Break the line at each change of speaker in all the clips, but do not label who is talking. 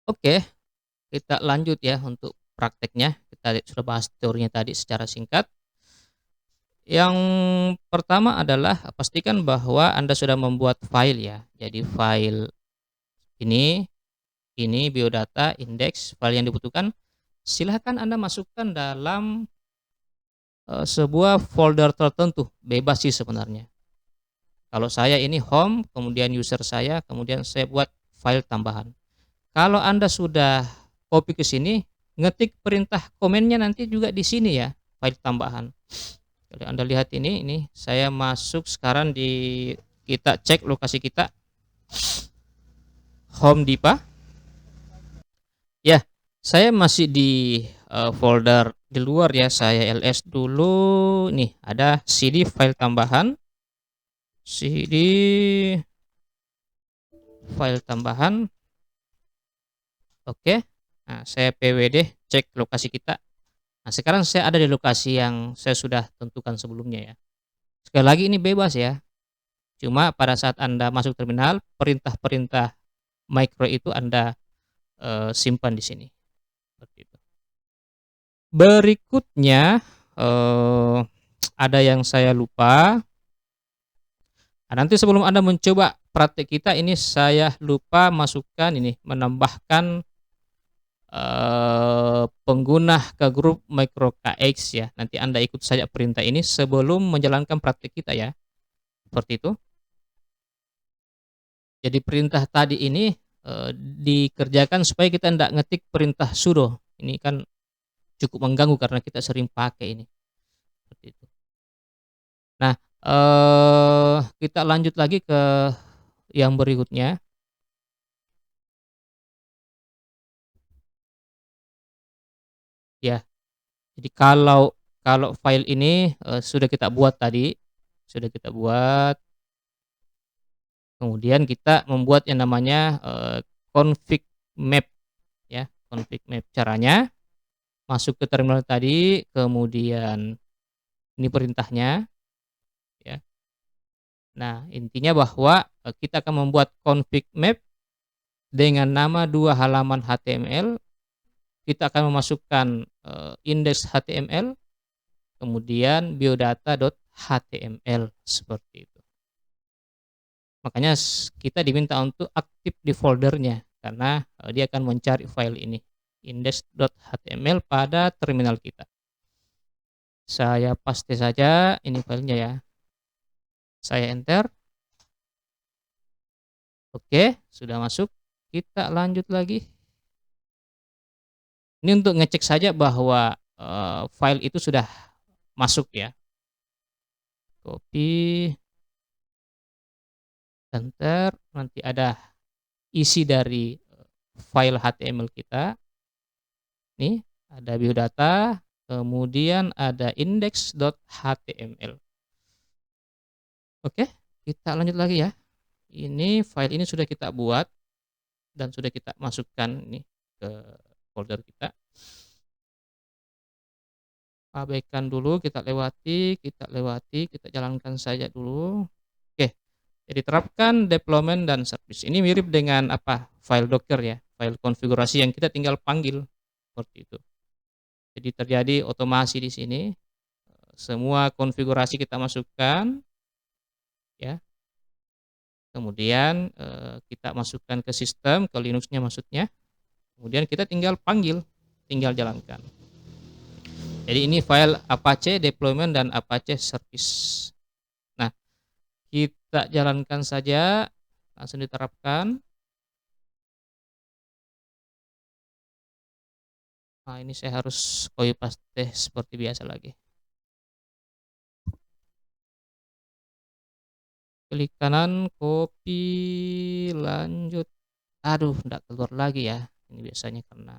Oke, kita lanjut ya untuk prakteknya. Kita sudah bahas teorinya tadi secara singkat. Yang pertama adalah pastikan bahwa Anda sudah membuat file ya. Jadi file ini, biodata, indeks, file yang dibutuhkan. Silahkan Anda masukkan dalam sebuah folder tertentu, bebas sih sebenarnya. Kalau saya ini home, kemudian user saya, kemudian saya buat file tambahan. Kalau Anda sudah copy ke sini, ngetik perintah komennya nanti juga di sini ya, file tambahan. Kalau Anda lihat ini saya masuk sekarang di, kita cek lokasi kita, home Dipa. Ya, saya masih di folder di luar ya, saya ls dulu. Nih, ada cd file tambahan, cd file tambahan. Oke. Nah, saya pwd cek lokasi kita. Nah, sekarang saya ada di lokasi yang saya sudah tentukan sebelumnya ya. Sekali lagi ini bebas ya. Cuma pada saat Anda masuk terminal, perintah-perintah micro itu Anda simpan di sini. Seperti itu. Berikutnya ada yang saya lupa. Nah, nanti sebelum Anda mencoba praktek kita ini, saya lupa masukkan ini, menambahkan pengguna ke grup micro KX ya. Nanti Anda ikut saja perintah ini sebelum menjalankan praktek kita ya. Seperti itu. Jadi perintah tadi ini dikerjakan supaya kita tidak ngetik perintah sudo. Ini kan cukup mengganggu karena kita sering pakai ini. Seperti itu. Nah, kita lanjut lagi ke yang berikutnya. Ya, jadi kalau file ini sudah kita buat tadi, sudah kita buat. Kemudian kita membuat yang namanya config map ya, config map. Caranya masuk ke terminal tadi, kemudian ini perintahnya ya. Nah, intinya bahwa kita akan membuat config map dengan nama 2 halaman HTML. Kita akan memasukkan indeks HTML, kemudian biodata.html seperti itu. Makanya kita diminta untuk aktif di foldernya karena dia akan mencari file ini, index.html, pada terminal kita. Saya paste saja ini filenya ya. Saya enter. Oke, sudah masuk. Kita lanjut lagi. Ini untuk ngecek saja bahwa file itu sudah masuk ya. Copy, enter, nanti ada isi dari file HTML kita. Nih, ada biodata, kemudian ada index.html. Oke, kita lanjut lagi ya. Ini file ini sudah kita buat dan sudah kita masukkan nih ke folder kita. Abaikan dulu, kita lewati, kita jalankan saja dulu. Oke, jadi terapkan deployment dan service. Ini mirip dengan apa? File Docker ya, file konfigurasi yang kita tinggal panggil seperti itu. Jadi terjadi otomasi di sini. Semua konfigurasi kita masukkan ya. Kemudian kita masukkan ke sistem, ke Linux-nya maksudnya. Kemudian kita tinggal panggil, tinggal jalankan. Jadi ini file Apache deployment dan Apache service. Nah, kita jalankan saja, langsung diterapkan. Nah, ini saya harus copy paste seperti biasa lagi. Klik kanan, copy, lanjut. Aduh, enggak keluar lagi ya. Ini biasanya karena.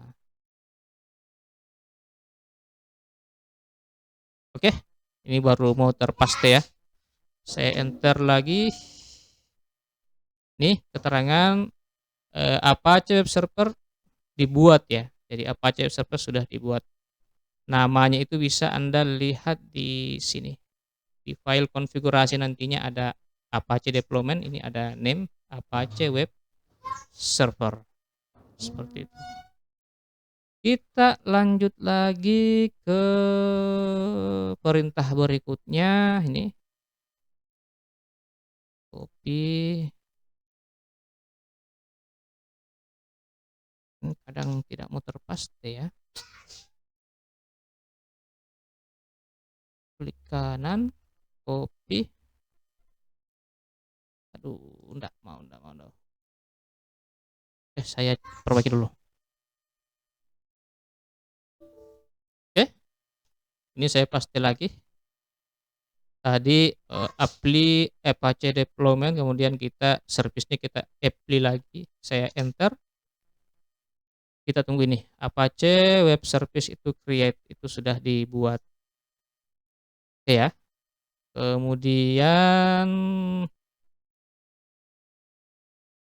Oke, ini baru mau terpaste ya. Saya enter lagi. Nih, keterangan Apache Web Server dibuat ya. Jadi Apache Web Server sudah dibuat. Namanya itu bisa Anda lihat di sini. Di file konfigurasi nantinya ada Apache deployment, ini ada name Apache Web Server. seperti itu. Kita lanjut lagi ke perintah berikutnya ini. Copy. Kadang tidak muter paste ya. Klik kanan, copy. Aduh, enggak mau. Saya perbaiki dulu. Oke. Ini saya paste lagi. Tadi apply Apache deployment, kemudian kita service-nya kita apply lagi. Saya enter. Kita tunggu ini. Apache web service itu create, itu sudah dibuat. Oke ya. Kemudian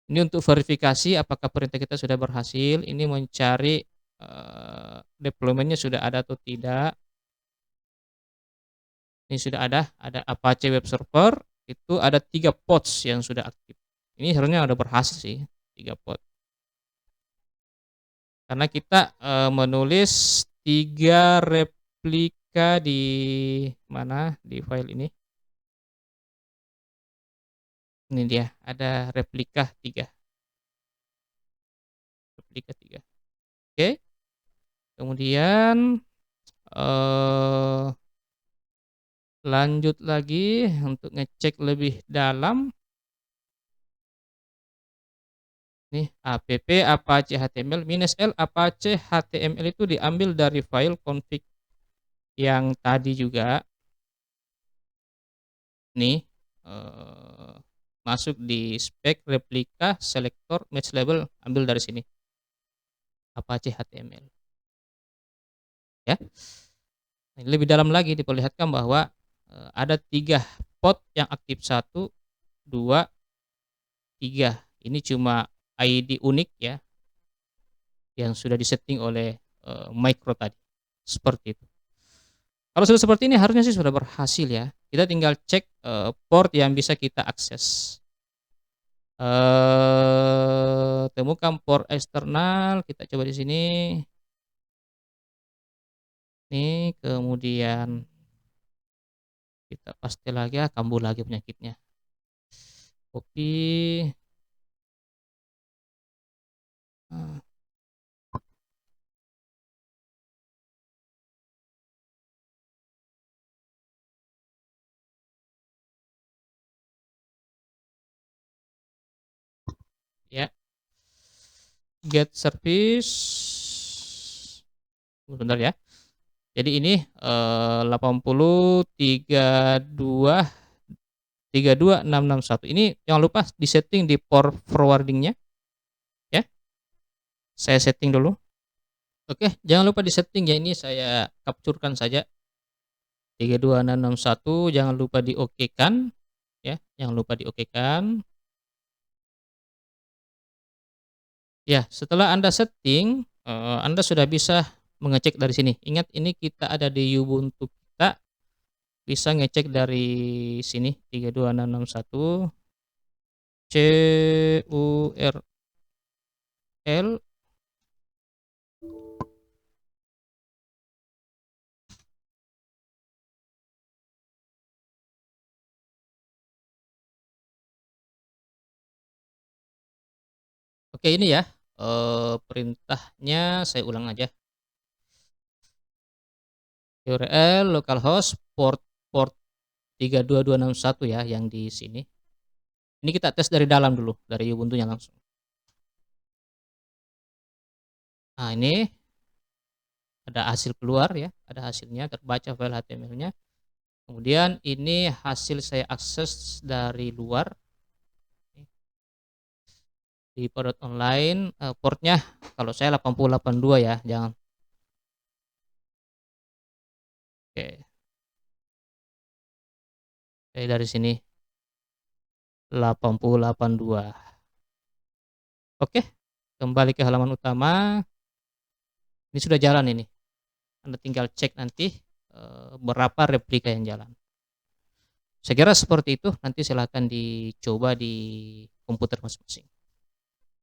ini untuk verifikasi apakah perintah kita sudah berhasil. Ini mencari deployment-nya sudah ada atau tidak. Ini sudah ada Apache Web Server, itu ada 3 pods yang sudah aktif. Ini harusnya udah berhasil sih, 3 pod. Karena kita menulis 3 replika di mana? Di file ini. Ini dia, ada replika 3. Replika 3. Oke. Kemudian lanjut lagi untuk ngecek lebih dalam. Nih, app apache html -l apache html itu diambil dari file config yang tadi juga. Nih, masuk di spek replika selector match label, ambil dari sini. Apache html. Ya. Lebih dalam lagi diperlihatkan bahwa ada 3 pod yang aktif, 1, 2, 3. Ini cuma ID unik ya, yang sudah disetting oleh micro tadi. Seperti itu. Kalau sudah seperti ini harusnya sih sudah berhasil ya. Kita tinggal cek port yang bisa kita akses. Temukan port eksternal, kita coba di sini. Nih, kemudian kita paste lagi, kambuh lagi penyakitnya. Copy. Ya. Get service. Bentar ya. Jadi ini 80.32.32661. Ini jangan lupa disetting di port forwardingnya ya. Saya setting dulu. Oke, jangan lupa disetting ya, ini saya capturekan saja. 32661, jangan lupa di-okekan ya, jangan lupa di-okekan. Ya, setelah Anda setting, Anda sudah bisa mengecek dari sini. Ingat, ini kita ada di Ubuntu kita, bisa ngecek dari sini 32661 curl. Oke, ini ya perintahnya, saya ulang aja. URL localhost port 32261 ya, yang di sini. Ini kita tes dari dalam dulu, dari Ubuntu-nya langsung. Nah, ini ada hasil keluar ya, ada hasilnya, terbaca file HTML-nya. Kemudian ini hasil saya akses dari luar. Di port online, portnya kalau saya 8082 ya, jangan. Oke. Saya dari sini 8082. Oke, kembali ke halaman utama. Ini sudah jalan ini. Anda tinggal cek nanti berapa replika yang jalan. Saya kira seperti itu, nanti silakan dicoba di komputer masing-masing.